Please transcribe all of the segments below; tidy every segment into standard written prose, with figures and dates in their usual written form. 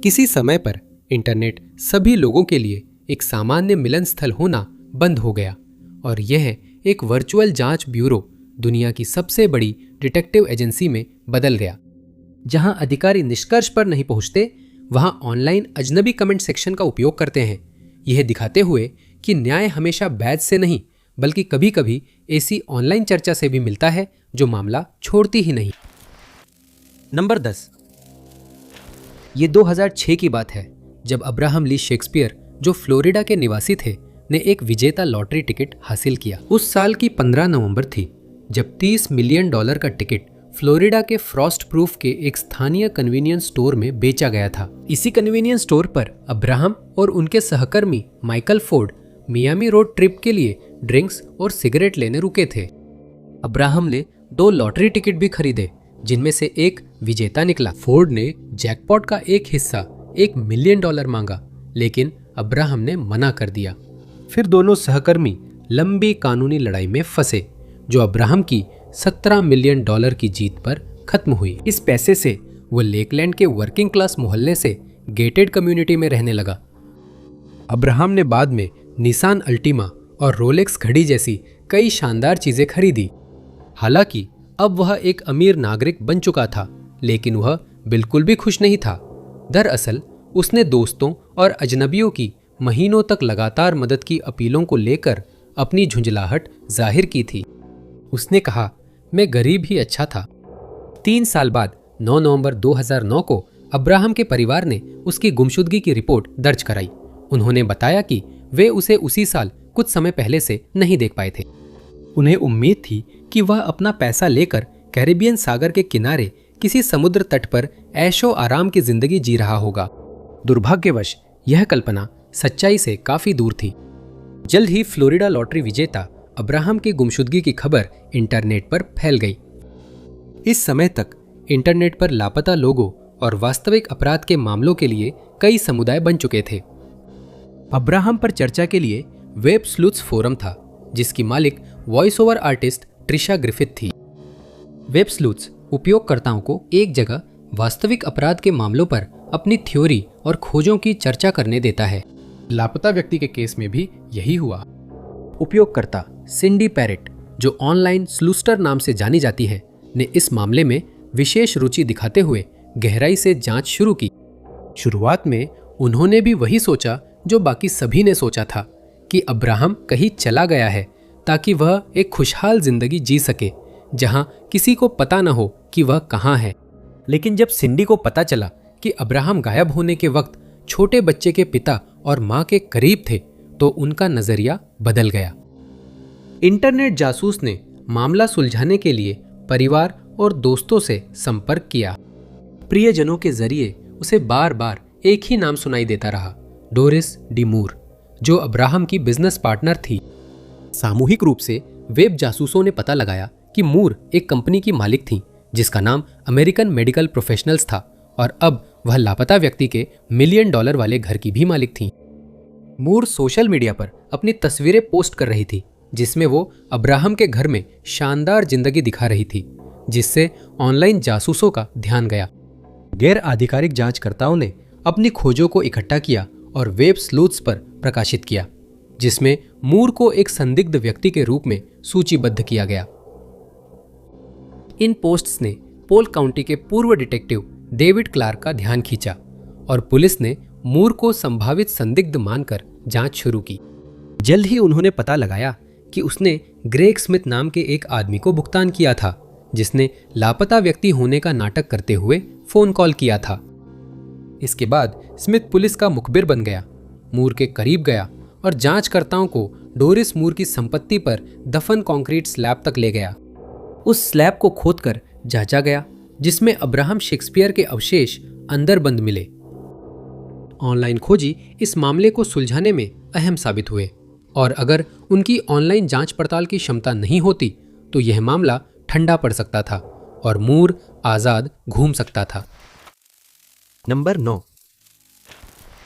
किसी समय पर इंटरनेट सभी लोगों के लिए एक सामान्य मिलन स्थल होना बंद हो गया और यह एक वर्चुअल जांच ब्यूरो दुनिया की सबसे बड़ी डिटेक्टिव एजेंसी में बदल गया। जहां अधिकारी निष्कर्ष पर नहीं पहुंचते, वहां ऑनलाइन अजनबी कमेंट सेक्शन का उपयोग करते हैं, यह दिखाते हुए कि न्याय हमेशा बैच से नहीं बल्कि कभी कभी ऐसी ऑनलाइन चर्चा से भी मिलता है जो मामला छोड़ती ही नहीं। नंबर 10। ये 2006 की बात है जब अब्राहम ली शेक्सपियर, जो फ्लोरिडा के निवासी थे, ने एक विजेता लॉटरी टिकट हासिल किया। उस साल की 15 नवंबर थी जब $30 मिलियन का टिकट फ्लोरिडा के फ्रॉस्ट प्रूफ के एक स्थानीय कन्वीनियंस स्टोर में बेचा गया था। इसी कन्वीनियंस स्टोर पर अब्राहम और उनके सहकर्मी Michael Ford Miami road trip के लिए ड्रिंक्स और सिगरेट लेने रुके थे। अब्राहम ने 2 लॉटरी टिकट भी खरीदे जिनमें से एक विजेता निकला। फोर्ड ने जैकपॉट का एक हिस्सा $1 मिलियन मांगा, लेकिन अब्राहम ने मना कर दिया। फिर दोनों सहकर्मी लंबी कानूनी लड़ाई में फंसे जो अब्राहम की $17 मिलियन की जीत पर खत्म हुई। इस पैसे से वो लेकलैंड के वर्किंग क्लास मोहल्ले से गेटेड कम्युनिटी में रहने लगा। अब्राहम ने बाद में निसान अल्टीमा और रोलेक्स घड़ी जैसी कई शानदार चीजें खरीदी। हालांकि अब वह एक अमीर नागरिक बन चुका था, लेकिन वह बिल्कुल भी खुश नहीं था। दरअसल उसने दोस्तों और अजनबियों की महीनों तक लगातार मदद की अपीलों को लेकर अपनी झुंझलाहट जाहिर की थी। उसने कहा, मैं गरीब ही अच्छा था। 3 साल बाद 9 नवंबर 2009 को अब्राहम के परिवार ने उसकी गुमशुदगी की रिपोर्ट दर्ज कराई। उन्होंने बताया कि वे उसे उसी साल कुछ समय पहले से नहीं देख पाए थे। उन्हें उम्मीद थी कि वह अपना पैसा लेकर कैरिबियन सागर के किनारे किसी समुद्र तट पर ऐशो आराम की जिंदगी जी रहा होगा। दुर्भाग्यवश यह कल्पना सच्चाई से काफी दूर थी। जल्द ही फ्लोरिडा लॉटरी विजेता अब्राहम की गुमशुदगी की खबर इंटरनेट पर फैल गई। इस समय तक इंटरनेट पर लापता लोगों और वास्तविक अपराध के मामलों के लिए कई समुदाय बन चुके थे। अब्राहम पर चर्चा के लिए वेब स्लूथ्स फोरम था, जिसकी मालिक voice over artist Trisha Griffith थी। वेब स्लूथ्स उपयोगकर्ताओं को एक जगह वास्तविक अपराध के मामलों पर अपनी थ्योरी और खोजों की चर्चा करने देता है। लापता व्यक्ति के केस में भी यही हुआ। उपयोगकर्ता सिंडी पैरेट, जो ऑनलाइन स्लूस्टर नाम से जानी जाती है, ने इस मामले में विशेष रुचि दिखाते हुए गहराई से जांच शुरू की। शुरुआत में उन्होंने भी वही सोचा जो बाकी सभी ने सोचा था कि अब्राहम कहीं चला गया है ताकि वह एक खुशहाल जिंदगी जी सके जहां किसी को पता न हो कि वह कहां है। लेकिन जब सिंडी को पता चला कि अब्राहम गायब होने के वक्त छोटे बच्चे के पिता और मां के करीब थे, तो उनका नजरिया बदल गया। इंटरनेट जासूस ने मामला सुलझाने के लिए परिवार और दोस्तों से संपर्क किया। प्रियजनों के जरिए उसे बार बार एक ही नाम सुनाई देता रहा, डोरिस डी मूर, जो अब्राहम की बिजनेस पार्टनर थी। सामूहिक रूप से वेब जासूसों ने पता लगाया कि मूर एक कंपनी की मालिक थी जिसका नाम अमेरिकन मेडिकल प्रोफेशनल्स था, और अब वह लापता व्यक्ति के $1 मिलियन वाले घर की भी मालिक थी। मूर सोशल मीडिया पर अपनी तस्वीरें पोस्ट कर रही थी जिसमें वो अब्राहम के घर में शानदार जिंदगी दिखा रही थी, जिससे ऑनलाइन जासूसों का ध्यान गया। गैर आधिकारिक जांचकर्ताओं ने अपनी खोजों को इकट्ठा किया और वेब स्लूथ्स पर प्रकाशित किया, जिसमें मूर को एक संदिग्ध व्यक्ति के रूप में सूचीबद्ध किया गया। इन पोस्ट्स ने पोल काउंटी के पूर्व डिटेक्टिव डेविड क्लार्क का ध्यान खींचा और पुलिस ने मूर को संभावित संदिग्ध मानकर जांच शुरू की। जल्द ही उन्होंने पता लगाया कि उसने ग्रेग स्मिथ नाम के एक आदमी को भुगतान किया था, जिसने लापता व्यक्ति होने का नाटक करते हुए फोन कॉल किया था। इसके बाद स्मिथ पुलिस का मुखबिर बन गया, मूर के करीब गया और जांचकर्ताओं को डोरिस मूर की संपत्ति पर दफन कंक्रीट स्लैब तक ले गया। उस स्लैब को खोदकर जांचा गया, जिसमें अब्राहम शेक्सपियर के अवशेष अंदर बंद मिले। ऑनलाइन खोजी इस मामले को सुलझाने में अहम साबित हुए, और अगर उनकी ऑनलाइन जांच पड़ताल की क्षमता नहीं होती तो यह मामला ठंडा पड़ सकता था और मूर आजाद घूम सकता था। नंबर 9।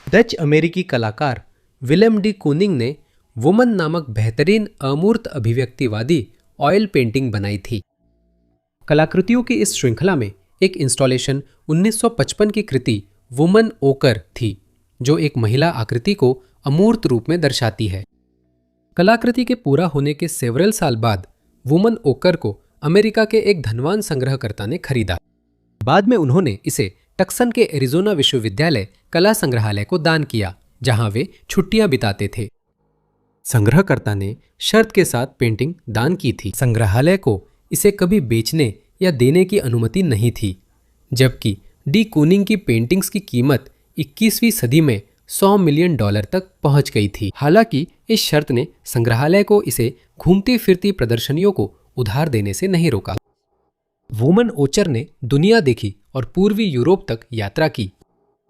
डच अमेरिकी कलाकार विलेम डी कूनिंग ने वुमन नामक बेहतरीन अमूर्त अभिव्यक्तिवादी ऑयल पेंटिंग बनाई थी। कलाकृतियों की इस श्रृंखला में एक इंस्टॉलेशन 1955 की कृति वुमन ओकर थी, जो एक महिला आकृति को अमूर्त रूप में दर्शाती है। कलाकृति के पूरा होने के सेवरल साल बाद वुमन ओकर को अमेरिका के एक धनवान संग्रहकर्ता ने खरीदा। बाद में उन्होंने इसे टक्सन के एरिजोना विश्वविद्यालय कला संग्रहालय को दान किया, जहां वे छुट्टियां बिताते थे। संग्रहकर्ता ने शर्त के साथ पेंटिंग दान की थी। संग्रहालय को इसे कभी बेचने या देने की अनुमति नहीं थी, जबकि डी कूनिंग की पेंटिंग्स की कीमत 21वीं सदी में $100 मिलियन तक पहुंच गई थी। हालांकि इस शर्त ने संग्रहालय को इसे घूमती फिरती प्रदर्शनियों को उधार देने से नहीं रोका। वुमन ओचर ने दुनिया देखी और पूर्वी यूरोप तक यात्रा की।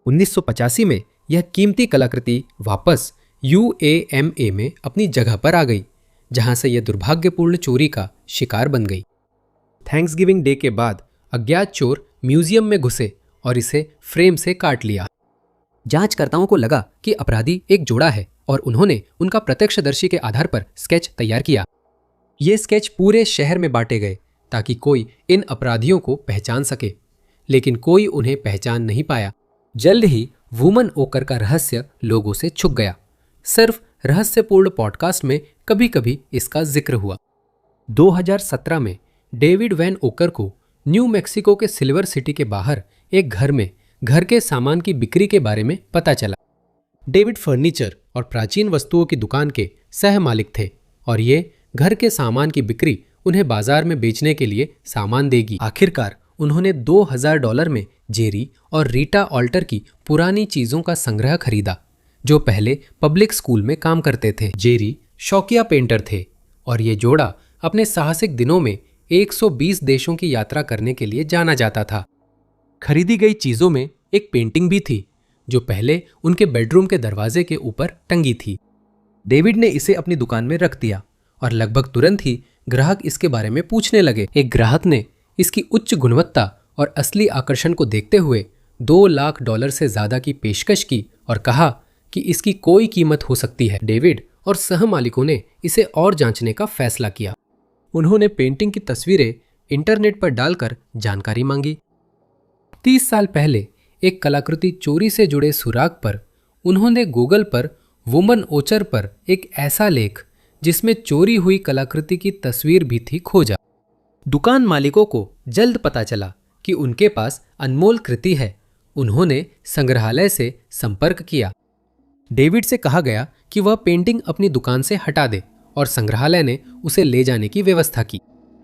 1985 में यह कीमती कलाकृति वापस UAMA में अपनी जगह पर आ गई, जहां से यह दुर्भाग्यपूर्ण चोरी का शिकार बन गई। थैंक्सगिविंग डे के बाद अज्ञात चोर म्यूजियम में घुसे और इसे फ्रेम से काट लिया। जांचकर्ताओं को लगा कि अपराधी एक जोड़ा है और उन्होंने उनका प्रत्यक्षदर्शी के आधार पर स्केच तैयार किया। ये स्केच पूरे शहर में बांटे गए ताकि कोई इन अपराधियों को पहचान सके, लेकिन कोई उन्हें पहचान नहीं पाया। जल्द ही वुमन ओकर का रहस्य लोगों से छुप गया। सिर्फ रहस्यपूर्ण पॉडकास्ट में कभी कभी इसका जिक्र हुआ। 2017 में डेविड वैन ओकर को न्यू मैक्सिको के सिल्वर सिटी के बाहर एक घर में घर के सामान की बिक्री के बारे में पता चला। डेविड फर्नीचर और प्राचीन वस्तुओं की दुकान के सह मालिक थे और ये घर के सामान की बिक्री उन्हें बाजार में बेचने के लिए सामान देगी। आखिरकार उन्होंने $2000 में जेरी और रीटा ऑल्टर की पुरानी चीजों का संग्रह खरीदा, जो पहले पब्लिक स्कूल में काम करते थे। जेरी शौकिया पेंटर थे और ये जोड़ा अपने साहसिक दिनों में 120 देशों की यात्रा करने के लिए जाना जाता था। खरीदी गई चीजों में एक पेंटिंग भी थी, जो पहले उनके बेडरूम के दरवाजे के ऊपर टंगी थी। डेविड ने इसे अपनी दुकान में रख दिया और लगभग तुरंत ही ग्राहक इसके बारे में पूछने लगे। एक ग्राहक ने इसकी उच्च गुणवत्ता और असली आकर्षण को देखते हुए $2 लाख से ज्यादा की पेशकश की और कहा कि इसकी कोई कीमत हो सकती है। डेविड और सह मालिकों ने इसे और जांचने का फैसला किया। उन्होंने पेंटिंग की तस्वीरें इंटरनेट पर डालकर जानकारी मांगी। 30 साल पहले एक कलाकृति चोरी से जुड़े सुराग पर उन्होंने गूगल पर वुमन ओचर पर एक ऐसा लेख जिसमें चोरी हुई कलाकृति की तस्वीर भी थी खोजा। दुकान मालिकों को जल्द पता चला कि उनके पास अनमोल कृति है। उन्होंने संग्रहालय से संपर्क किया। डेविड से कहा गया कि वह पेंटिंग अपनी दुकान से हटा दे और संग्रहालय ने उसे ले जाने की व्यवस्था की।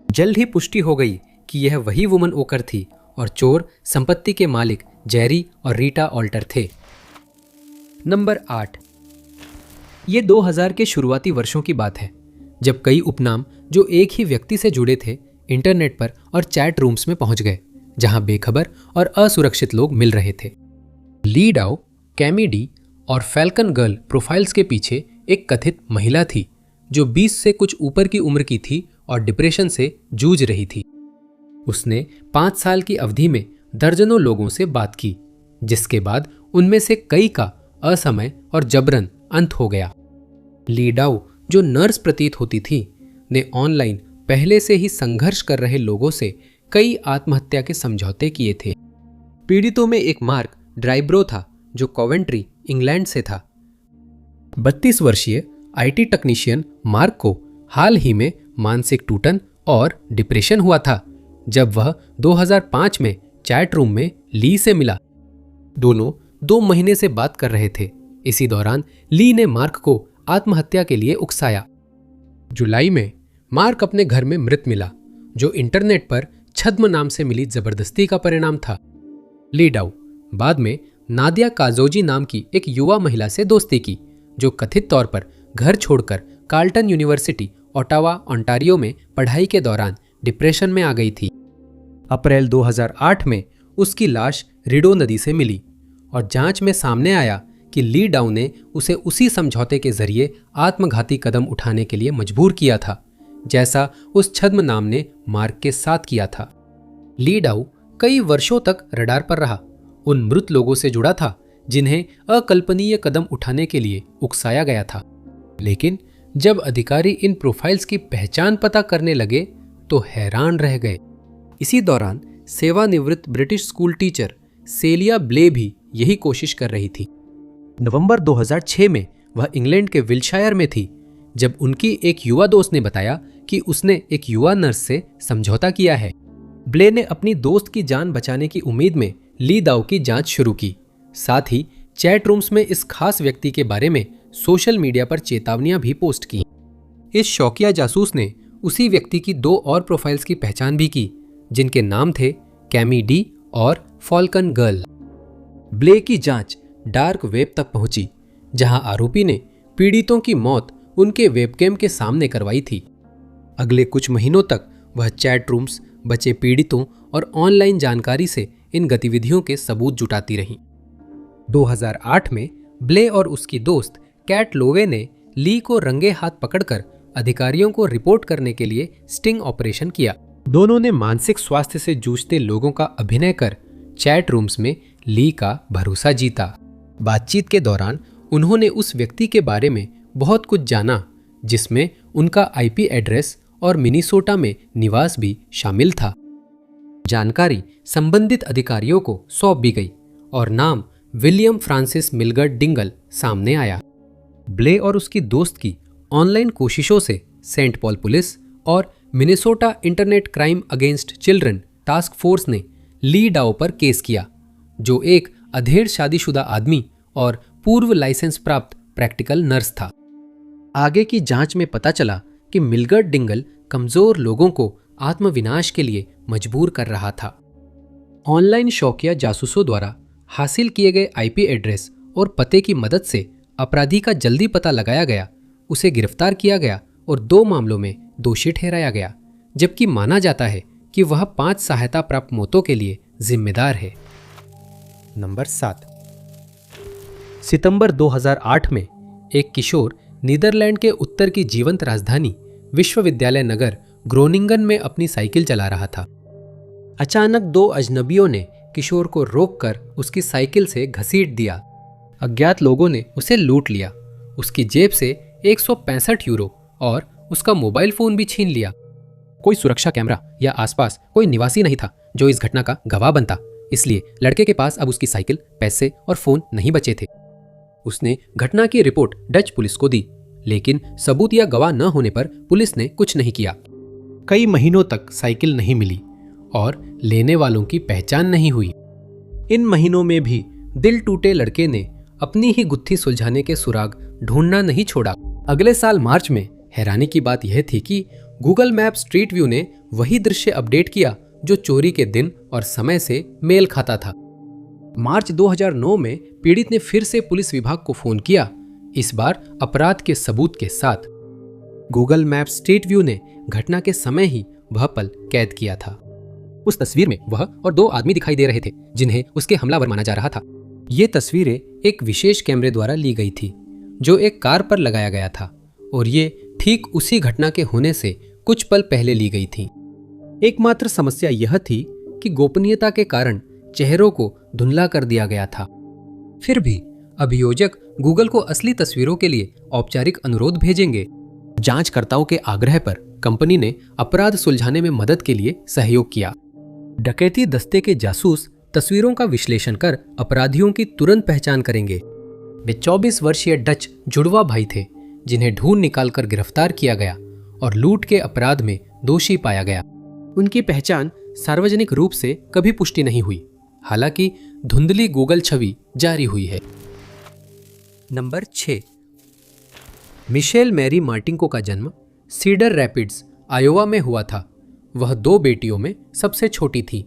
जल्द ही पुष्टि हो गई कि यह वही वुमन ओकर थी और चोर संपत्ति के मालिक जेरी और रीटा ऑल्टर थे। नंबर 8। ये 2000 के शुरुआती वर्षों की बात है, जब कई उपनाम जो एक ही व्यक्ति से जुड़े थे इंटरनेट पर और चैट रूम्स में पहुंच गए, जहां बेखबर और असुरक्षित लोग मिल रहे थे। ली डाउ, कैमी डी और फैल्कन गर्ल प्रोफाइल्स के पीछे एक कथित महिला थी जो 20 से कुछ ऊपर की उम्र की थी और डिप्रेशन से जूझ रही थी। उसने 5 साल की अवधि में दर्जनों लोगों से बात की, जिसके बाद उनमें से कई का असमय और जबरन अंत हो गया। ली डाउ, जो नर्स प्रतीत होती थी, ने ऑनलाइन पहले से ही संघर्ष कर रहे लोगों से कई आत्महत्या के समझौते किए थे। पीड़ितों में एक मार्क ड्राइब्रो था, जो कॉवेंट्री, इंग्लैंड से था। 32 वर्षीय IT टेक्नीशियन मार्क को हाल ही में मानसिक टूटन और डिप्रेशन हुआ था, जब वह 2005 में चैट रूम में ली से मिला। दोनों 2 महीने से बात कर रहे थे। इसी दौरान ली ने मार्क को आत्महत्या के लिए उकसाया। जुलाई में मार्क अपने घर में मृत मिला, जो इंटरनेट पर छद्म नाम से मिली जबरदस्ती का परिणाम था। ली डाउ बाद में नादिया काजोजी नाम की एक युवा महिला से दोस्ती की, जो कथित तौर पर घर छोड़कर कार्ल्टन यूनिवर्सिटी, ओटावा, ओंटारियो में पढ़ाई के दौरान डिप्रेशन में आ गई थी। अप्रैल 2008 में उसकी लाश रिडो नदी से मिली और जांच में सामने आया कि ली डाउ ने उसे उसी समझौते के जरिए आत्मघाती कदम उठाने के लिए मजबूर किया था, जैसा उस छद्म नाम ने मार्क के साथ किया था। ली डाउ कई वर्षों तक रडार पर रहा, उन मृत लोगों से जुड़ा था जिन्हें अकल्पनीय कदम उठाने के लिए उकसाया गया था। लेकिन जब अधिकारी इन प्रोफाइल्स की पहचान पता करने लगे तो हैरान रह गए। इसी दौरान सेवानिवृत्त ब्रिटिश स्कूल टीचर सेलिया ब्ले भी यही कोशिश कर रही थी। नवंबर 2006 में वह इंग्लैंड के विल्शायर में थी जब उनकी एक युवा दोस्त ने बताया कि उसने एक युवा नर्स से समझौता किया है। ब्ले ने अपनी दोस्त की जान बचाने की उम्मीद में ली दाओ की जांच शुरू की। साथ ही चैट रूम्स में इस खास व्यक्ति के बारे में सोशल मीडिया पर चेतावनियां भी पोस्ट की। इस शौकिया जासूस ने उसी व्यक्ति की 2 और प्रोफाइल्स की पहचान भी की जिनके नाम थे कैमी डी और फॉल्कन गर्ल। ब्ले की जांच डार्क वेब तक पहुंची जहां आरोपी ने पीड़ितों की मौत उनके वेबकैम के सामने करवाई थी। अगले कुछ महीनों तक वह चैट रूम्स, बचे पीड़ितों और ऑनलाइन जानकारी से इन गतिविधियों के सबूत जुटाती रहीं। 2008 में ब्ले और उसकी दोस्त कैट लोवे ने ली को रंगे हाथ पकड़कर अधिकारियों को रिपोर्ट करने के लिए स्टिंग ऑपरेशन किया। दोनों ने मानसिक स्वास्थ्य से जूझते लोगों का अभिनय कर चैट रूम्स में ली का भरोसा जीता। बातचीत के दौरान उन्होंने उस व्यक्ति के बारे में बहुत कुछ जाना जिसमें उनका आईपी एड्रेस और मिनीसोटा में निवास भी शामिल था। जानकारी संबंधित अधिकारियों को सौंप भी गई और नाम विलियम फ्रांसिस मिलगर्ड डिंगल सामने आया। ब्ले और उसकी दोस्त की ऑनलाइन कोशिशों से सेंट पॉल पुलिस और Minnesota internet crime against children task force ने ली डाओ पर केस किया, जो एक अधेड़ शादीशुदा आदमी और पूर्व लाइसेंस प्राप्त प्रैक्टिकल नर्स था। आगे की जांच में पता चला कि मिलगर्ड डिंगल कमजोर लोगों को आत्मविनाश के लिए मजबूर कर रहा था। ऑनलाइन शौकिया जासूसों द्वारा हासिल किए गए आईपी एड्रेस और पते की मदद से अपराधी का जल्दी पता लगाया गया, उसे गिरफ्तार किया गया और 2 मामलों में दोषी ठहराया गया, जबकि माना जाता है कि वह 5 सहायता प्राप्त मौतों के लिए जिम्मेदार है। नंबर 7। सितंबर 2008 में एक किशोर नीदरलैंड के उत्तर की जीवंत राजधानी विश्वविद्यालय नगर ग्रोनिंगन में अपनी साइकिल चला रहा था। अचानक 2 अजनबियों ने किशोर को रोककर उसकी साइकिल से घसीट दिया। अज्ञात लोगों ने उसे लूट लिया, उसकी जेब से 165 यूरो और उसका मोबाइल फोन भी छीन लिया। कोई सुरक्षा कैमरा या आसपास कोई निवासी नहीं था जो इस घटना का गवाह बनता, इसलिए लड़के के पास अब उसकी साइकिल, पैसे और फोन नहीं बचे थे। उसने घटना की रिपोर्ट डच पुलिस को दी, लेकिन सबूत या गवाह न होने पर पुलिस ने कुछ नहीं किया। कई महीनों तक साइकिल नहीं मिली और लेने वालों की पहचान नहीं हुई। इन महीनों में भी दिल टूटे लड़के ने अपनी ही गुत्थी सुलझाने के सुराग ढूंढना नहीं छोड़ा। अगले साल मार्च में हैरानी की बात यह थी कि गूगल मैप स्ट्रीट व्यू ने वही दृश्य अपडेट किया जो चोरी के दिन और समय से मेल खाता था। मार्च 2009 में पीड़ित ने फिर से पुलिस विभाग को फोन किया, इस बार अपराध के सबूत के साथ। गूगल मैप स्ट्रीट व्यू ने घटना के समय ही वह पल कैद किया था। उस तस्वीर में वह और 2 आदमी दिखाई दे रहे थे जिन्हें उसके हमलावर माना जा रहा था। ये तस्वीरें एक विशेष कैमरे द्वारा ली गई थी जो एक कार पर लगाया गया था और ये ठीक उसी घटना के होने से कुछ पल पहले ली गई थी। एकमात्र समस्या यह थी कि गोपनीयता के कारण चेहरों को धुंधला कर दिया गया था। फिर भी अभियोजक गूगल को असली तस्वीरों के लिए औपचारिक अनुरोध भेजेंगे। जांचकर्ताओं के आग्रह पर कंपनी ने अपराध सुलझाने में मदद के लिए सहयोग किया। डकैती दस्ते के जासूस तस्वीरों का विश्लेषण कर अपराधियों की तुरंत पहचान करेंगे। वे 24 वर्षीय डच जुड़वा भाई थे जिन्हें ढूंढ निकालकर गिरफ्तार किया गया और लूट के अपराध में दोषी पाया गया। उनकी पहचान सार्वजनिक रूप से कभी पुष्टि नहीं हुई, हालांकि धुंधली गूगल छवि जारी हुई है। नंबर 6। मिशेल मैरी मार्टिंको का जन्म सीडर रैपिड्स, आयोवा में हुआ था। वह 2 बेटियों में सबसे छोटी थी।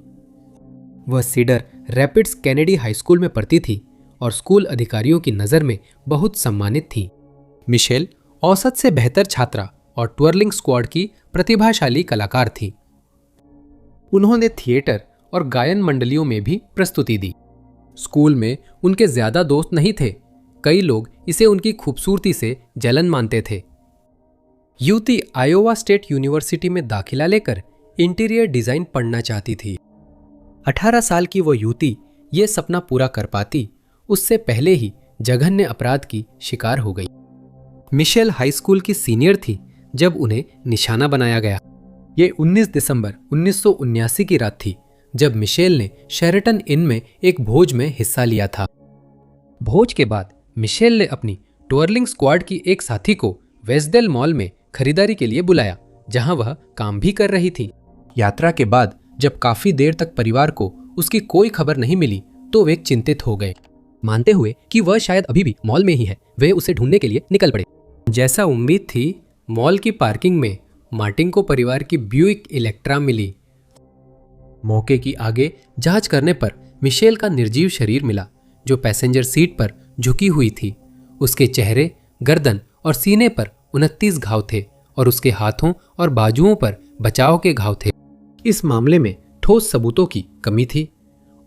वह cedar rapids Kennedy high school में पढ़ती थी और स्कूल अधिकारियों की नज़र में बहुत सम्मानित थी। मिशेल औसत से बेहतर छात्रा और ट्विर्लिंग स्क्वाड की प्रतिभाशाली कलाकार थी। उन्होंने थिएटर और गायन मंडलियों में भी प्रस्तुति दी। स्कूल में उनके ज्यादा दोस्त नहीं थे, कई लोग इसे उनकी खूबसूरती से जलन मानते थे। युवती आयोवा स्टेट यूनिवर्सिटी में दाखिला लेकर इंटीरियर डिजाइन पढ़ना चाहती थी। 18 साल की वो युवती ये सपना पूरा कर पाती उससे पहले ही जघन्य अपराध की शिकार हो गई। मिशेल हाई स्कूल की सीनियर थी जब उन्हें निशाना बनाया गया। ये 19 दिसंबर 1979 की रात थी जब मिशेल ने शेरेटन इन में एक भोज में हिस्सा लिया था। भोज के बाद मिशेल ने अपनी टूरलिंग स्क्वाड की एक साथी को वेस्टडेल मॉल में खरीदारी के लिए बुलाया, जहां वह काम भी कर रही थी। यात्रा के बाद जब काफी देर तक परिवार को उसकी कोई खबर नहीं मिली तो वे चिंतित हो गए। मानते हुए कि वह शायद अभी भी मॉल में ही है, वे उसे ढूंढने के लिए निकल पड़े। जैसा उम्मीद थी, मॉल की पार्किंग में मार्टिन को परिवार की ब्यूइक इलेक्ट्रा मिली। मौके की आगे जांच करने पर मिशेल का निर्जीव शरीर मिला, जो पैसेंजर सीट पर झुकी हुई थी। उसके चेहरे, गर्दन और सीने पर 29 घाव थे और उसके हाथों और बाजुओं पर बचाव के घाव थे। इस मामले में ठोस सबूतों की कमी थी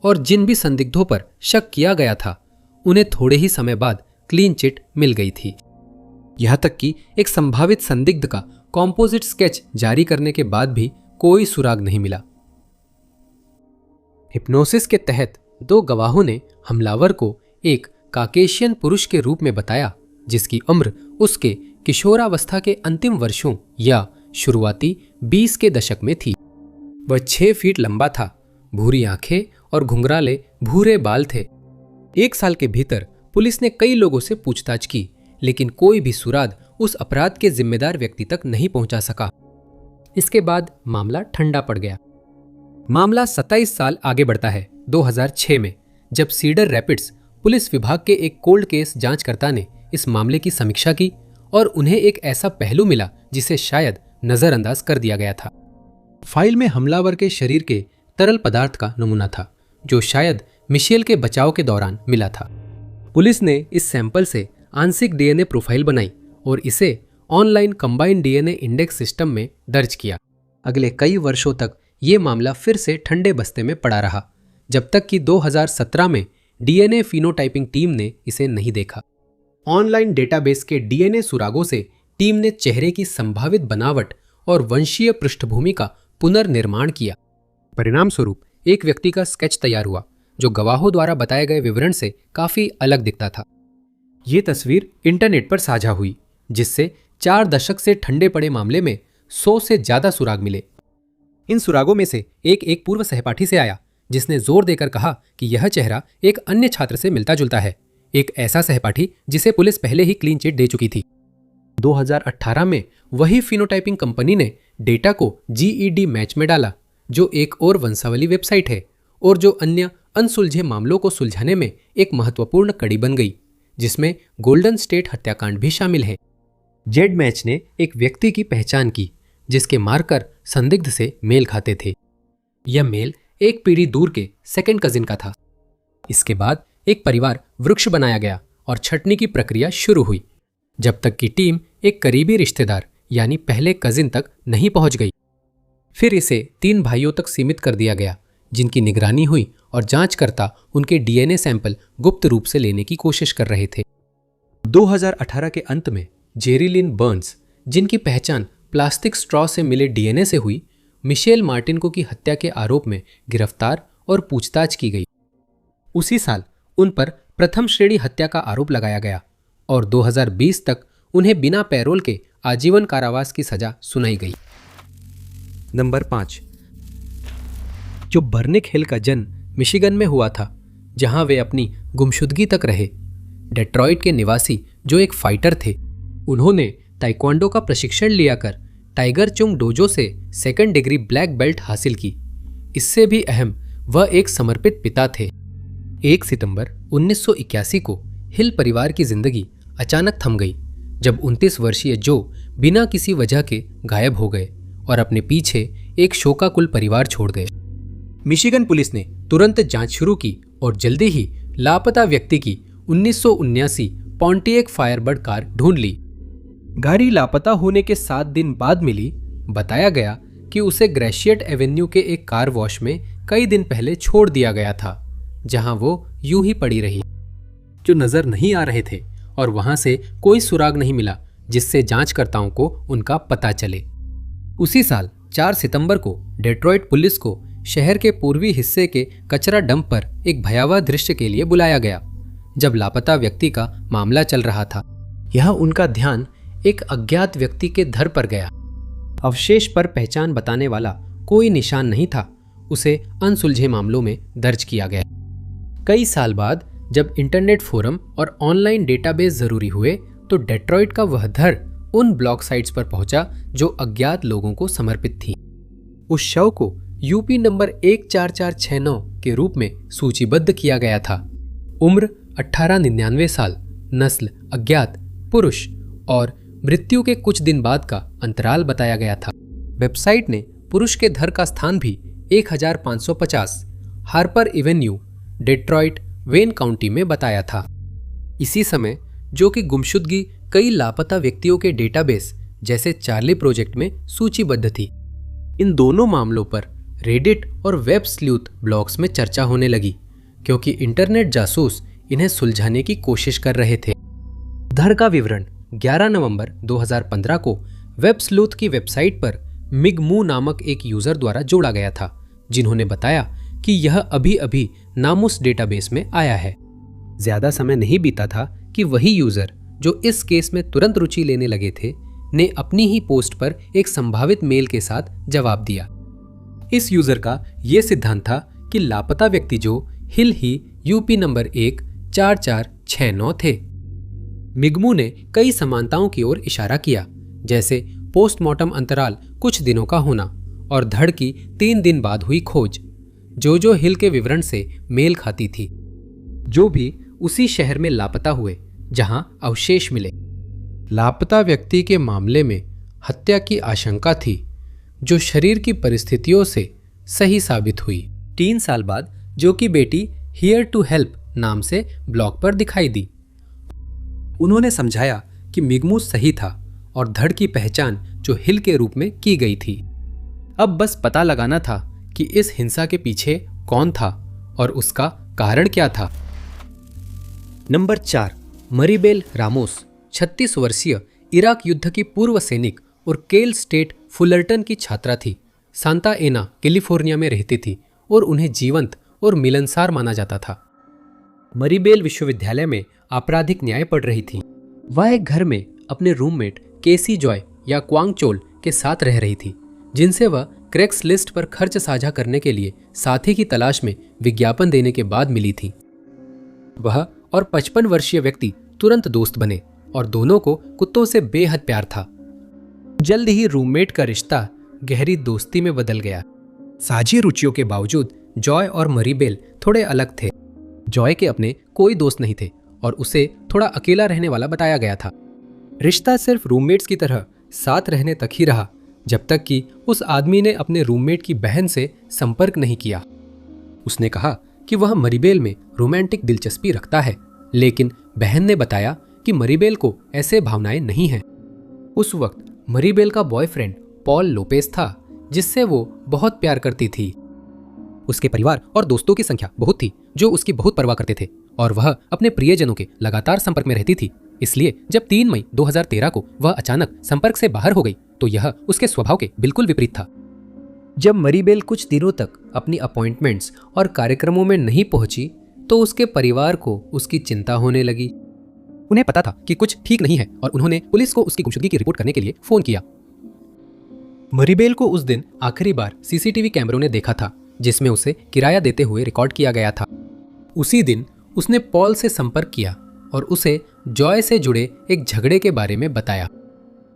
और जिन भी संदिग्धों पर शक किया गया था उन्हें थोड़े ही समय बाद क्लीन चिट मिल गई थी। यहां तक कि एक संभावित संदिग्ध का कॉम्पोजिट स्केच जारी करने के बाद भी कोई सुराग नहीं मिला। हिप्नोसिस के तहत 2 गवाहों ने हमलावर को एक काकेशियन पुरुष के रूप में बताया, जिसकी उम्र उसके किशोरावस्था के अंतिम वर्षों या शुरुआती 20 के दशक में थी। वह 6 फीट लंबा था, भूरी आंखें और घुंघराले भूरे बाल थे। 1 साल के भीतर पुलिस ने कई लोगों से पूछताछ की, लेकिन कोई भी सुराग उस अपराध के जिम्मेदार व्यक्ति तक नहीं पहुंचा सका। इसके बाद मामला ठंडा पड़ गया। मामला 27 साल आगे बढ़ता है 2006 में, जब सीडर रैपिड्स पुलिस विभाग के एक कोल्ड केस जांचकर्ता ने इस मामले की समीक्षा की और उन्हें एक ऐसा पहलू मिला जिसे शायद नजरअंदाज कर दिया गया था। फाइल में हमलावर के शरीर के तरल पदार्थ का नमूना था, जो शायद मिशेल के बचाव के दौरान मिला था। पुलिस ने इस सैंपल से आंशिक डीएनए प्रोफाइल बनाई और इसे online combined DNA index system में दर्ज किया। अगले कई वर्षों तक ये मामला फिर से ठंडे बस्ते में पड़ा रहा, जब तक कि 2017 में डीएनए फिनोटाइपिंग टीम ने इसे नहीं देखा। ऑनलाइन डेटाबेस के डीएनए सुरागों से टीम ने चेहरे की संभावित बनावट और वंशीय पृष्ठभूमि का पुनर्निर्माण किया। परिणाम स्वरूप एक व्यक्ति का स्केच तैयार हुआ, जो गवाहों द्वारा बताए गए विवरण से काफी अलग दिखता था। ये तस्वीर इंटरनेट पर साझा हुई, जिससे 4 दशक से ठंडे पड़े मामले में 100 से ज्यादा सुराग मिले। इन सुरागों में से एक पूर्व सहपाठी से आया, जिसने जोर देकर कहा कि यह चेहरा एक अन्य छात्र से मिलता जुलता है, एक ऐसा सहपाठी जिसे पुलिस पहले ही क्लीन चिट दे चुकी थी। 2018 में वही फिनोटाइपिंग कंपनी ने डेटा को GED मैच में डाला, जो एक और वंशावली वेबसाइट है और जो अन्य अनसुलझे मामलों को सुलझाने में एक महत्वपूर्ण कड़ी बन गई, जिसमें गोल्डन स्टेट हत्याकांड भी शामिल है। जेड मैच ने एक व्यक्ति की पहचान की जिसके मार्कर संदिग्ध से मेल खाते थे। यह मेल एक पीढ़ी दूर के सेकंड कजिन का था। इसके बाद एक परिवार वृक्ष बनाया गया और छंटनी की प्रक्रिया शुरू हुई, जब तक कि टीम एक करीबी रिश्तेदार यानी पहले कजिन तक नहीं पहुंच गई। फिर इसे 3 भाइयों तक सीमित कर दिया गया, जिनकी निगरानी हुई और जांचकर्ता उनके डीएनए सैंपल गुप्त रूप से लेने की कोशिश कर रहे थे। 2018 के अंत में जेरी-लिन बर्न्स, जिनकी पहचान प्लास्टिक स्ट्रॉ से मिले डीएनए से हुई, मिशेल मार्टिनको की हत्या के आरोप में गिरफ्तार और पूछताछ की गई। उसी साल उन पर प्रथम श्रेणी हत्या का आरोप लगाया गया और 2020 तक उन्हें बिना पैरोल के आजीवन कारावास की सजा सुनाई गई। नंबर 5, जो बर्निक हिल का जन्म मिशिगन में हुआ था, जहां वे अपनी गुमशुदगी तक रहे। डेट्रॉइट के निवासी जो एक फाइटर थे, उन्होंने ताइक्वांडो का प्रशिक्षण लिया कर टाइगर चुंग डोजो से 2nd डिग्री ब्लैक बेल्ट हासिल की। इससे भी अहम, वह एक समर्पित पिता थे। 1 सितंबर 1981 को हिल परिवार की जिंदगी अचानक थम गई, जब 29 वर्षीय जो बिना किसी वजह के गायब हो गए और अपने पीछे एक शोकाकुल परिवार छोड़ गए। मिशिगन पुलिस ने तुरंत जांच शुरू की और जल्दी ही लापता व्यक्ति की 1979 पॉन्टिएक फायरबर्ड कार ढूंढ ली। गाड़ी लापता होने के 7 दिन बाद मिली। बताया गया कि उसे ग्रेशिएट एवेन्यू के एक कार वॉश में कई दिन पहले छोड़ दिया गया था, जहां वो यूं ही पड़ी रही, जो नजर नहीं आ रहे थे और वहां से कोई सुराग नहीं मिला जिससे जांचकर्ताओं को उनका पता चले। उसी साल 4 सितंबर को डेट्रॉइट पुलिस को शहर के पूर्वी हिस्से के कचरा डंप पर एक भयावह दृश्य के लिए बुलाया गया, जब लापता व्यक्ति का मामला चल रहा था। यहाँ उनका ध्यान एक अज्ञात व्यक्ति के धर पर गया। अवशेष पर पहचान बताने वाला कोई निशान नहीं था। उसे अनसुलझे मामलों में दर्ज किया गया। कई साल बाद जब इंटरनेट फोरम और ऑनलाइन डेटाबेस जरूरी हुए तो डेट्रॉइट का वह धड़ उन ब्लॉग साइट्स पर पहुंचा जो अज्ञात लोगों को समर्पित थी। उस शव को यूपी नंबर 14469 के रूप में सूचीबद्ध किया गया था। उम्र 1899 साल, नस्ल अज्ञात, पुरुष और मृत्यु के कुछ दिन बाद का अंतराल बताया गया था। वेबसाइट ने पुरुष के धड़ का स्थान भी 1550 Harper Avenue, Detroit, when county में बताया था। इसी समय जो कि गुमशुदगी कई लापता व्यक्तियों के डेटाबेस जैसे चार्ली प्रोजेक्ट में सूचीबद्ध थी। इन दोनों मामलों पर रेडिट और वेब स्लूथ ब्लॉग्स में चर्चा होने लगी क्योंकि इंटरनेट जासूस इन्हें सुलझाने की कोशिश कर रहे थे। धड़ का विवरण 11 नवंबर 2015 को वेब स्लूथ की वेबसाइट पर मिगमू नामक एक यूजर द्वारा जोड़ा गया था, जिन्होंने बताया कि यह अभी अभी नामुस डेटाबेस में आया है। ज्यादा समय नहीं बीता था कि वही यूजर जो इस केस में तुरंत रुचि लेने लगे थे ने अपनी ही पोस्ट पर एक संभावित मेल के साथ जवाब दिया। इस यूजर का यह सिद्धांत था कि लापता व्यक्ति जो हिल ही यूपी नंबर 14469 थे। मिगमू ने कई समानताओं की ओर इशारा किया, जैसे पोस्टमार्टम अंतराल कुछ दिनों का होना और धड़ की 3 दिन बाद हुई खोज, जो हिल के विवरण से मेल खाती थी, जो भी उसी शहर में लापता हुए जहां अवशेष मिले। लापता व्यक्ति के मामले में हत्या की आशंका थी, जो शरीर की परिस्थितियों से सही साबित हुई। 3 साल बाद जो की बेटी हियर टू हेल्प नाम से ब्लॉग पर दिखाई दी। उन्होंने समझाया कि मिगमू सही था और धड़ की पहचान जो हिल के रूप में की गई थी। अब बस पता लगाना था कि इस हिंसा के पीछे कौन था और उसका कारण क्या था। नंबर 4, मरीबेल रामोस 36 वर्षीय इराक युद्ध की पूर्व सैनिक और केल स्टेट फुलरटन की छात्रा थी। सांता एना कैलिफोर्निया में रहती थी और उन्हें जीवंत और मिलनसार माना जाता था। मरीबेल विश्वविद्यालय में आपराधिक न्याय पढ़ रही थी। वह एक घर में अपने रूममेट केसी जॉय या क्वांग चोल के साथ रह रही थी, जिनसे वह क्रैक्स लिस्ट पर खर्च साझा करने के लिए साथी की तलाश में विज्ञापन देने के बाद मिली थी। वह और 55 वर्षीय व्यक्ति तुरंत दोस्त बने और दोनों को कुत्तों से बेहद प्यार था। जल्द ही रूममेट का रिश्ता गहरी दोस्ती में बदल गया। साझी रुचियों के बावजूद जॉय और मरीबेल थोड़े अलग थे। जॉय के अपने कोई दोस्त नहीं थे और उसे थोड़ा अकेला रहने वाला बताया गया था। रिश्ता सिर्फ रूममेट्स की तरह साथ रहने तक ही रहा, जब तक कि उस आदमी ने अपने रूममेट की बहन से संपर्क नहीं किया। उसने कहा कि वह मरीबेल में रोमांटिक दिलचस्पी रखता है, लेकिन बहन ने बताया कि मरीबेल को ऐसे भावनाएं नहीं हैं। उस वक्त मरीबेल का बॉयफ्रेंड पॉल लोपेस था, जिससे वो बहुत प्यार करती थी। उसके परिवार और दोस्तों की संख्या बहुत थी जो उसकी बहुत परवाह करते थे और वह अपने प्रियजनों के लगातार संपर्क में रहती थी। इसलिए जब 3 मई 2013 को वह अचानक संपर्क से बाहर हो गई तो यह उसके स्वभाव के बिल्कुल विपरीत था। जब मरीबेल कुछ दिनों तक अपनी अपॉइंटमेंट्स और कार्यक्रमों में नहीं पहुंची तो उसके परिवार को उसकी चिंता होने लगी। उन्हें पता था कि कुछ ठीक नहीं है और उन्होंने पुलिस को उसकी गुमशुदगी की रिपोर्ट करने के लिए फोन किया। मरीबेल को उस दिन आखिरी बार सीसीटीवी कैमरों ने देखा था, जिसमें उसे किराया देते हुए रिकॉर्ड किया गया था। उसी दिन उसने पॉल से संपर्क किया और उसे जॉय से जुड़े एक झगड़े के बारे में बताया।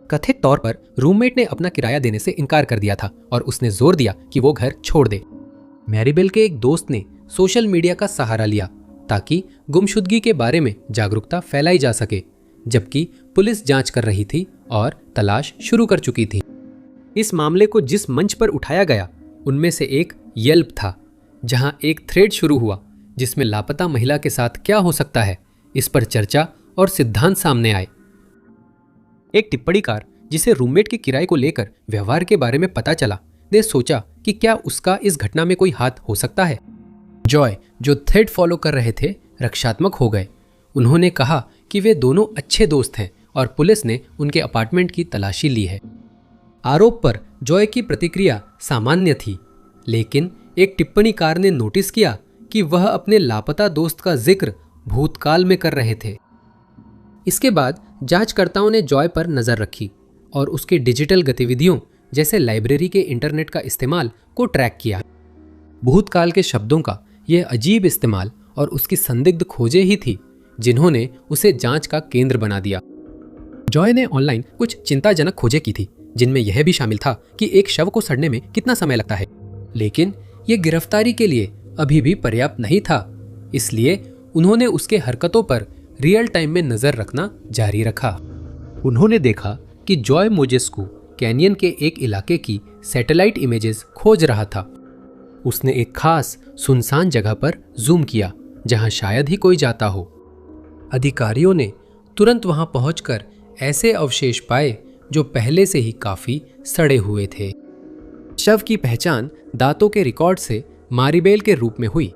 कथित तौर पर रूममेट ने अपना किराया देने से इनकार कर दिया था और उसने जोर दिया कि वो घर छोड़ दे। मैरीबेल के एक दोस्त ने सोशल मीडिया का सहारा लिया ताकि गुमशुदगी के बारे में जागरूकता फैलाई जा सके, जबकि पुलिस जांच कर रही थी और तलाश शुरू कर चुकी थी। इस मामले को जिस मंच पर उठाया गया उनमें से एक येल्प था, जहां एक थ्रेड शुरू हुआ जिसमें लापता महिला के साथ क्या हो सकता है, इस पर चर्चा और सिद्धांत सामने आए। एक टिप्पणीकार जिसे रूममेट के किराए को लेकर व्यवहार के बारे में पता चला, ने सोचा कि क्या उसका इस घटना में कोई हाथ हो सकता है। जॉय, जो थ्रेड फॉलो कर रहे थे, रक्षात्मक हो गए। उन्होंने कहा कि वे दोनों अच्छे दोस्त हैं और पुलिस ने उनके अपार्टमेंट की तलाशी ली है। आरोप पर जॉय की प्रतिक्रिया सामान्य थी, लेकिन एक टिप्पणीकार ने नोटिस किया कि वह अपने लापता दोस्त का जिक्र भूतकाल में कर रहे थे। इसके बाद जांचकर्ताओं ने जॉय पर नजर रखी और उसके डिजिटल गतिविधियों जैसे लाइब्रेरी के इंटरनेट का इस्तेमाल को ट्रैक किया। भूतकाल के शब्दों का यह अजीब इस्तेमाल और उसकी संदिग्ध खोजें ही थी जिन्होंने उसे जांच का केंद्र बना दिया। जॉय ने ऑनलाइन कुछ चिंताजनक खोजें की थी, जिनमें यह भी शामिल था कि एक शव को सड़ने में कितना समय लगता है, लेकिन यह गिरफ्तारी के लिए अभी भी पर्याप्त नहीं था। इसलिए उन्होंने उसके हरकतों पर रियल टाइम में नजर रखना जारी रखा। उन्होंने देखा कि जॉय मोजेस्कू कैनियन के एक इलाके की सैटेलाइट इमेजेस खोज रहा था। उसने एक खास सुनसान जगह पर जूम किया जहां शायद ही कोई जाता हो। अधिकारियों ने तुरंत वहां पहुंचकर ऐसे अवशेष पाए जो पहले से ही काफी सड़े हुए थे। शव की पहचान दांतों के रिकॉर्ड से मारिबेल के रूप में हुई।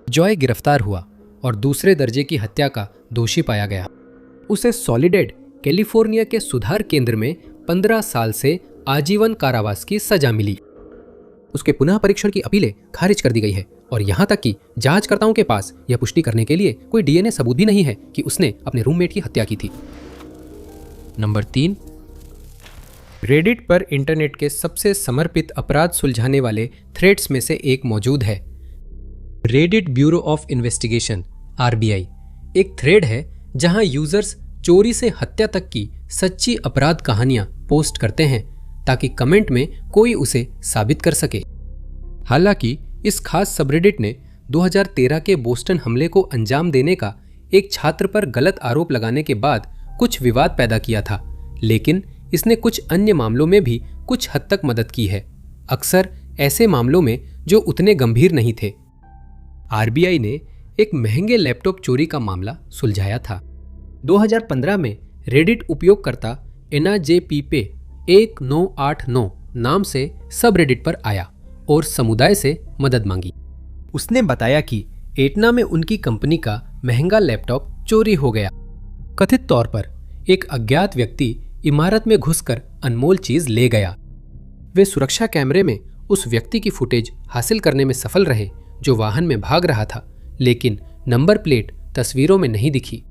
जॉय गिरफ्तार हुआ और दूसरे दर्जे की हत्या का दोषी पाया गया। उसे सॉलिडेड कैलिफोर्निया के सुधार केंद्र में 15 साल से आजीवन कारावास की सजा मिली। उसके पुनः परीक्षण की अपीलें खारिज कर दी गई है और यहां तक कि जांचकर्ताओं के पास यह पुष्टि करने के लिए कोई डीएनए सबूत भी नहीं है कि उसने अपने रूममेट की हत्या की थी। नंबर 3, रेडिट पर इंटरनेट के सबसे समर्पित अपराध सुलझाने वाले थ्रेड्स में से एक मौजूद है। Reddit bureau of investigation (RBI) एक थ्रेड है जहां यूजर्स चोरी से हत्या तक की सच्ची अपराध कहानियां पोस्ट करते हैं ताकि कमेंट में कोई उसे साबित कर सके। हालांकि इस खास सबरेडिट ने 2013 के बोस्टन हमले को अंजाम देने का एक छात्र पर गलत आरोप लगाने के बाद कुछ विवाद पैदा किया था, लेकिन इसने कुछ अन्य मामलों में भी कुछ हद तक मदद की है, अक्सर ऐसे मामलों में जो उतने गंभीर नहीं थे। RBI ने एक महंगे लैपटॉप चोरी का मामला सुलझाया था। 2015 में रेडिट उपयोगकर्ता एना जे पीपे 1989 नाम से सबरेडिट पर आया और समुदाय से मदद मांगी। उसने बताया कि एटना में उनकी कंपनी का महंगा लैपटॉप चोरी हो गया। कथित तौर पर एक अज्ञात व्यक्ति इमारत में घुसकर अनमोल चीज ले गया। वे सुरक्षा कैमरे में उस व्यक्ति की फुटेज हासिल करने में सफल रहे जो वाहन में भाग रहा था, लेकिन नंबर प्लेट तस्वीरों में नहीं दिखी।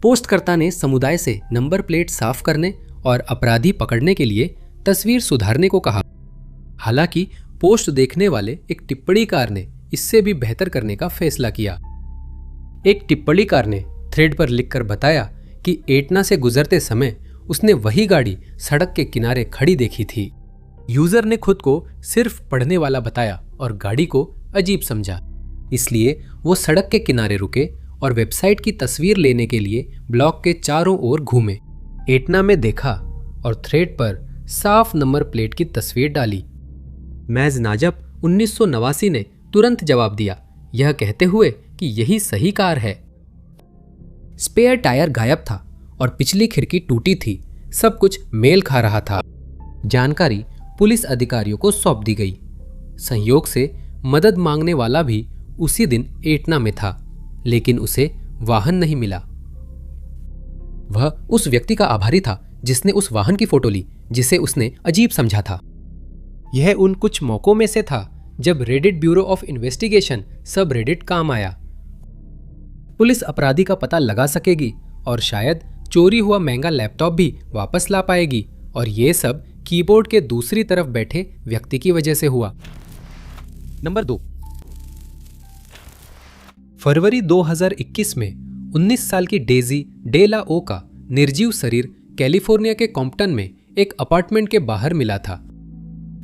पोस्टकर्ता ने समुदाय से नंबर प्लेट साफ करने और अपराधी पकड़ने के लिए तस्वीर सुधारने को कहा। हालांकि पोस्ट देखने वाले एक टिप्पणीकार ने इससे भी बेहतर करने का फैसला किया। एक टिप्पणीकार ने थ्रेड पर लिखकर बताया कि एटना से गुजरते समय उसने वही गाड़ी सड़क के किनारे खड़ी देखी थी। यूजर ने खुद को सिर्फ पढ़ने वाला बताया और गाड़ी को अजीब समझा, इसलिए वो सड़क के किनारे रुके और वेबसाइट की तस्वीर लेने के लिए ब्लॉक के चारों ओर घूमे। एटना में देखा और थ्रेड पर साफ नंबर प्लेट की तस्वीर डाली। मैज नाजब 1989 ने तुरंत जवाब दिया, यह कहते हुए कि यही सही कार है। स्पेयर टायर गायब था और पिछली खिड़की टूटी थी। सब कुछ मेल खा रहा था। जानकारी पुलिस अधिकारियों को सौंप दी गई। संयोग से मदद मांगने वाला भी उसी दिन एटना में था, लेकिन उसे वाहन नहीं मिला। वह उस व्यक्ति का आभारी था जिसने उस वाहन की फोटो ली जिसे उसने अजीब समझा था। यह उन कुछ मौकों में से था जब रेडिट ब्यूरो ऑफ इन्वेस्टिगेशन सब रेडिट काम आया। पुलिस अपराधी का पता लगा सकेगी और शायद चोरी हुआ महंगा लैपटॉप भी वापस ला पाएगी, और यह सब कीबोर्ड के दूसरी तरफ बैठे व्यक्ति की वजह से हुआ। नंबर 2, फरवरी 2021 में 19 साल की डेजी डे ला ओ का निर्जीव शरीर कैलिफोर्निया के कॉम्पटन में एक अपार्टमेंट के बाहर मिला था।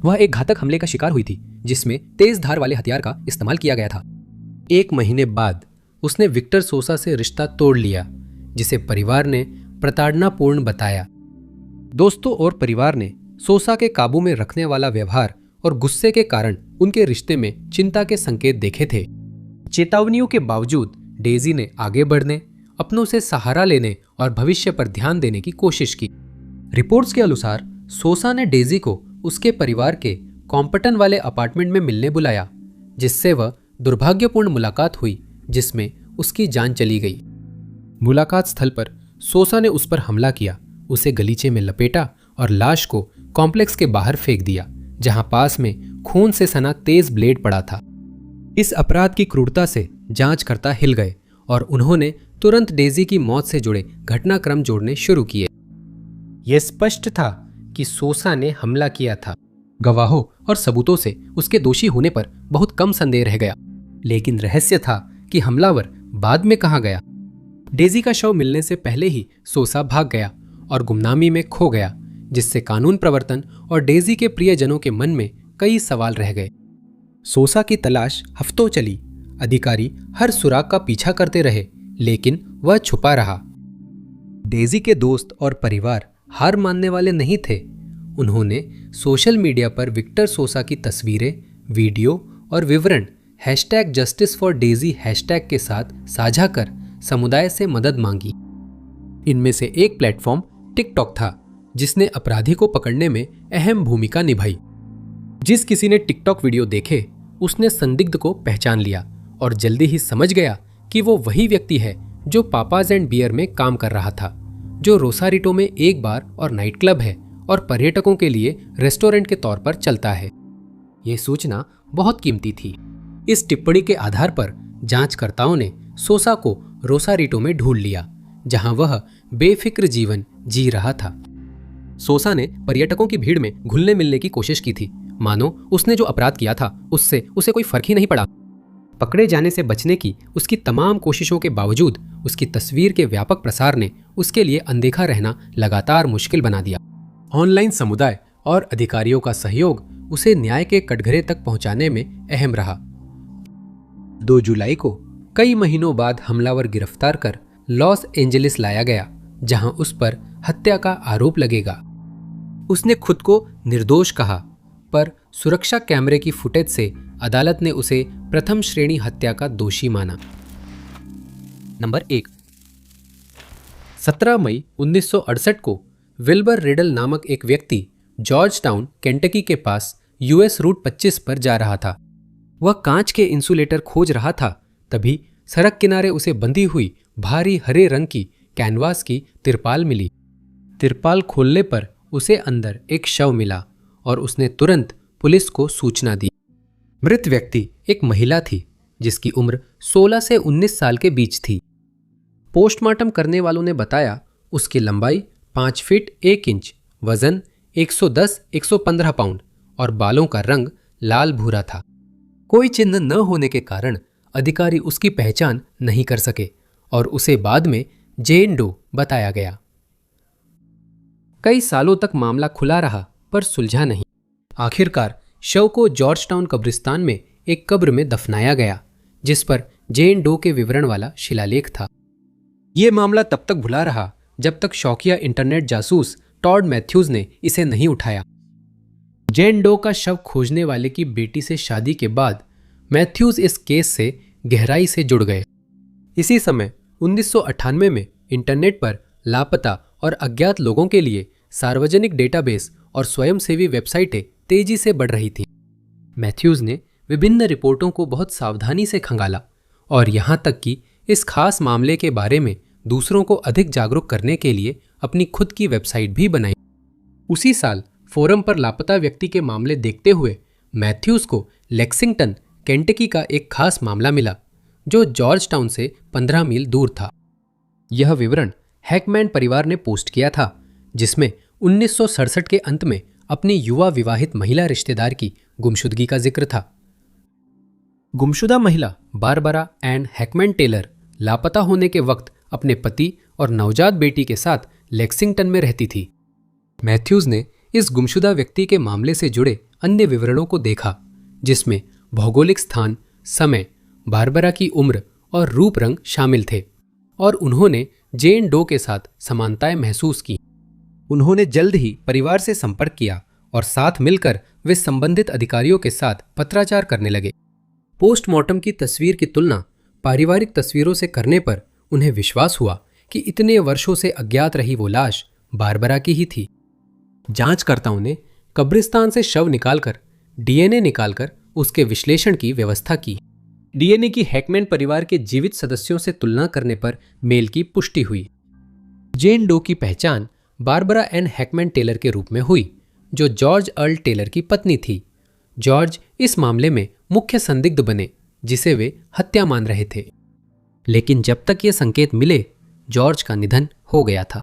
वह एक घातक हमले का शिकार हुई थी जिसमें तेज धार वाले हथियार का इस्तेमाल किया गया था। 1 महीने बाद उसने विक्टर सोसा से रिश्ता तोड़ लिया, जिसे परिवार ने प्रताड़नापूर्ण बताया। दोस्तों और परिवार ने सोसा के काबू में रखने वाला व्यवहार और गुस्से के कारण उनके रिश्ते में चिंता के संकेत देखे थे। चेतावनियों के बावजूद डेजी ने आगे बढ़ने, अपनों से सहारा लेने और भविष्य पर ध्यान देने की कोशिश की। रिपोर्ट्स के अनुसार सोसा ने डेजी को उसके परिवार के कॉम्पटन वाले अपार्टमेंट में मिलने बुलाया, जिससे वह दुर्भाग्यपूर्ण मुलाकात हुई जिसमें उसकी जान चली गई। मुलाकात स्थल पर सोसा ने उस पर हमला किया, उसे गलीचे में लपेटा और लाश को कॉम्प्लेक्स के बाहर फेंक दिया, जहां पास में खून से सना तेज ब्लेड पड़ा था। इस अपराध की क्रूरता से जांचकर्ता हिल गए और उन्होंने तुरंत डेजी की मौत से जुड़े घटनाक्रम जोड़ने शुरू किए। यह स्पष्ट था कि सोसा ने हमला किया था। गवाहों और सबूतों से उसके दोषी होने पर बहुत कम संदेह रह गया, लेकिन रहस्य था कि कि हमलावर बाद में कहाँ गया। डेजी का शव मिलने से पहले ही सोसा भाग गया और गुमनामी में खो गया, जिससे कानून प्रवर्तन और डेजी के प्रियजनों के मन में कई सवाल रह गए। सोसा की तलाश हफ्तों चली। अधिकारी हर सुराग का पीछा करते रहे, लेकिन वह छुपा रहा। डेजी के दोस्त और परिवार हार मानने वाले नहीं थे। उन्होंने सोशल मीडिया पर विक्टर सोसा की तस्वीरें, वीडियो और विवरण #JusticeForDaisy हैशटैग के साथ साझा कर समुदाय से मदद मांगी। इनमें से एक प्लेटफॉर्म टिकटॉक था, जिसने अपराधी को पकड़ने में अहम भूमिका निभाई। जिस किसी ने टिकटॉक वीडियो देखे, उसने संदिग्ध को पहचान लिया और जल्दी ही समझ गया कि वो वही व्यक्ति है जो पापाज एंड बियर में काम कर रहा था, जो रोसारिटो में एक बार और नाइट क्लब है और पर्यटकों के लिए रेस्टोरेंट के तौर पर चलता है। यह सूचना बहुत कीमती थी। इस टिप्पणी के आधार पर जांचकर्ताओं ने सोसा को रोसारिटो में ढूंढ लिया, जहां वह बेफिक्र जीवन जी रहा था। सोसा ने पर्यटकों की भीड़ में घुलने मिलने की कोशिश की थी, मानो उसने जो अपराध किया था उससे उसे कोई फर्क ही नहीं पड़ा। पकड़े जाने से बचने की उसकी तमाम कोशिशों के बावजूद उसकी तस्वीर के व्यापक प्रसार ने उसके लिए अनदेखा रहना लगातार मुश्किल बना दिया। ऑनलाइन समुदाय और अधिकारियों का सहयोग उसे न्याय के कटघरे तक पहुंचाने में अहम रहा। 2 जुलाई को कई महीनों बाद हमलावर गिरफ्तार कर लॉस एंजलिस लाया गया, जहां उस पर हत्या का आरोप लगेगा। उसने खुद को निर्दोष कहा, पर सुरक्षा कैमरे की फुटेज से अदालत ने उसे प्रथम श्रेणी हत्या का दोषी माना। नंबर 1। 17 मई 1968 को विल्बर रिडल नामक एक व्यक्ति जॉर्ज टाउन, केंटकी के पास US रूट 25 पर जा रहा था। वह कांच के इंसुलेटर खोज रहा था, तभी सड़क किनारे उसे बंधी हुई भारी हरे रंग की कैनवास की तिरपाल मिली। तिरपाल खोलने पर उसे अंदर एक शव मिला और उसने तुरंत पुलिस को सूचना दी। मृत व्यक्ति एक महिला थी, जिसकी उम्र 16 से 19 साल के बीच थी। पोस्टमार्टम करने वालों ने बताया उसकी लंबाई 5 फीट 1 इंच, वजन 110-115 पाउंड और बालों का रंग लाल भूरा था। कोई चिन्ह न होने के कारण अधिकारी उसकी पहचान नहीं कर सके और उसे बाद में जेन डो बताया गया। कई सालों तक मामला खुला रहा, पर सुलझा नहीं। आखिरकार शव को जॉर्ज टाउन कब्रिस्तान में एक कब्र में दफनाया गया, जिस पर जेन डो के विवरण वाला शिलालेख था। यह मामला तब तक भुला रहा जब तक शौकिया इंटरनेट जासूस टॉड मैथ्यूज ने इसे नहीं उठाया। जेन डो का शव खोजने वाले की बेटी से शादी के बाद मैथ्यूज इस केस से गहराई से जुड़ गए। इसी समय 1998 में इंटरनेट पर लापता और अज्ञात लोगों के लिए सार्वजनिक डेटाबेस और स्वयंसेवी वेबसाइटें तेजी से बढ़ रही थीं। मैथ्यूज ने विभिन्न रिपोर्टों को बहुत सावधानी से खंगाला और यहाँ तक कि इस खास मामले के बारे में दूसरों को अधिक जागरूक करने के लिए अपनी खुद की वेबसाइट भी बनाई। उसी साल फोरम पर लापता व्यक्ति के मामले देखते हुए मैथ्यूज को लेक्सिंगटन, केंटकी का एक खास मामला मिला, जो जॉर्ज टाउन से 15 मील दूर था। यह विवरण हैकमैन परिवार ने पोस्ट किया था, जिसमें 1967 के अंत में अपनी युवा विवाहित महिला रिश्तेदार की गुमशुदगी का जिक्र था। गुमशुदा महिला बारबरा एन हैकमैन टेलर लापता होने के वक्त अपने पति और नवजात बेटी के साथ लेक्सिंगटन में रहती थी। मैथ्यूज ने इस गुमशुदा व्यक्ति के मामले से जुड़े अन्य विवरणों को देखा, जिसमें भौगोलिक स्थान, समय, बारबरा की उम्र और रूप रंग शामिल थे, और उन्होंने जेन डो के साथ समानताएं महसूस की। उन्होंने जल्द ही परिवार से संपर्क किया और साथ मिलकर वे संबंधित अधिकारियों के साथ पत्राचार करने लगे। पोस्टमार्टम की तस्वीर की तुलना पारिवारिक तस्वीरों से करने पर उन्हें विश्वास हुआ कि इतने वर्षों से अज्ञात रही वो लाश बारबरा की ही थी। जांचकर्ताओं ने कब्रिस्तान से शव निकालकर डीएनए निकालकर उसके विश्लेषण की व्यवस्था की। डीएनए की हैकमैन परिवार के जीवित सदस्यों से तुलना करने पर मेल की पुष्टि हुई। जेन डो की पहचान बारबरा एन हैकमैन टेलर के रूप में हुई, जो जॉर्ज अर्ल टेलर की पत्नी थी। जॉर्ज इस मामले में मुख्य संदिग्ध बने, जिसे वे हत्या मान रहे थे। लेकिन जब तक ये संकेत मिले, जॉर्ज का निधन हो गया था।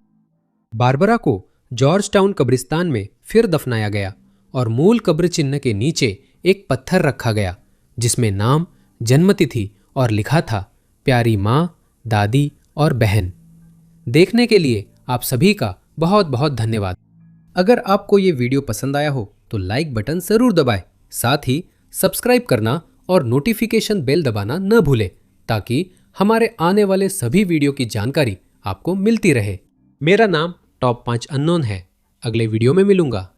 बारबरा को जॉर्ज टाउन कब्रिस्तान में फिर दफनाया गया और मूल कब्र चिन्ह के नीचे एक पत्थर रखा गया, जिसमें नाम, जन्मतिथि और लिखा था प्यारी माँ, दादी और बहन। देखने के लिए आप सभी का बहुत बहुत धन्यवाद। अगर आपको ये वीडियो पसंद आया हो तो लाइक बटन जरूर दबाएं। साथ ही सब्सक्राइब करना और नोटिफिकेशन बेल दबाना न भूलें ताकि हमारे आने वाले सभी वीडियो की जानकारी आपको मिलती रहे। मेरा नाम टॉप 5 अननोन है। अगले वीडियो में मिलूंगा।